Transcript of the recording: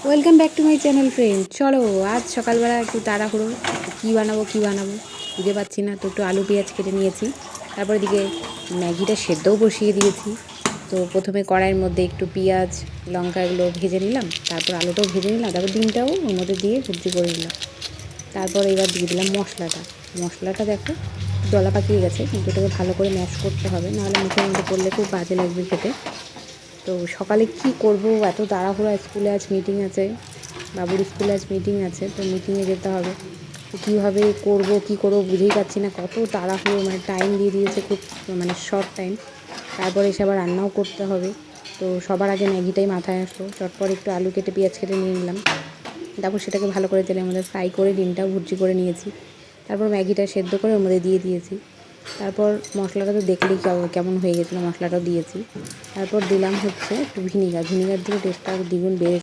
Welcome back to my channel friend. চলো আজ সকালবেলা একটু তাড়াহুড়ো, কী বানাবো বুঝে পাচ্ছি না। তো একটু আলু পেঁয়াজ কেটে নিয়েছি। তারপর এদিকে ম্যাগিটা সেদ্ধও বসিয়ে দিয়েছি। তো প্রথমে কড়াইয়ের মধ্যে একটু পেঁয়াজ লঙ্কা এগুলো ভেজে নিলাম, তারপর আলুটাও ভেজে নিলাম, তারপর ডিমটাও ওর মধ্যে দিয়ে ভুর্জি করে নিলাম। তারপর এবার দিয়ে দিলাম মশলাটা দেখো দলা পাকিয়ে গেছে, কিন্তু এটাকে ভালো করে ম্যাশ করতে হবে, নাহলে মুখের মধ্যে পড়লে খুব বাজে লাগবে খেতে। তো সকালে কি করব, এত তাড়াহুড়া, স্কুলে আজ মিটিং আছে, বাবুর স্কুলে আজ মিটিং আছে, তো মিটিংয়ে যেতে হবে। তো কীভাবে করব কী করবো বুঝেই পাচ্ছি না, কত তাড়াহুড়ো, মানে টাইম দিয়ে দিয়েছে খুব, মানে শর্ট টাইম। তারপরে এসে আবার রান্নাও করতে হবে। তো সবার আগে ম্যাগিটাই মাথায় আসলো, চটপট একটু আলু কেটে পেঁয়াজ কেটে নিয়ে নিলাম। তারপর সেটাকে ভালো করে তেলের মধ্যে ফ্রাই করে ডিমটাও ভুর্জি করে নিয়েছি। তারপর ম্যাগিটা সেদ্ধ করে ওর মধ্যে দিয়ে দিয়েছি। তারপর মশলাটা তো দেখলেই কেমন হয়ে গেছিলো, মশলাটাও দিয়েছি। তারপর দিলাম হচ্ছে একটু ভিনিগার দিলে টেস্টটা দ্বিগুণ বেড়ে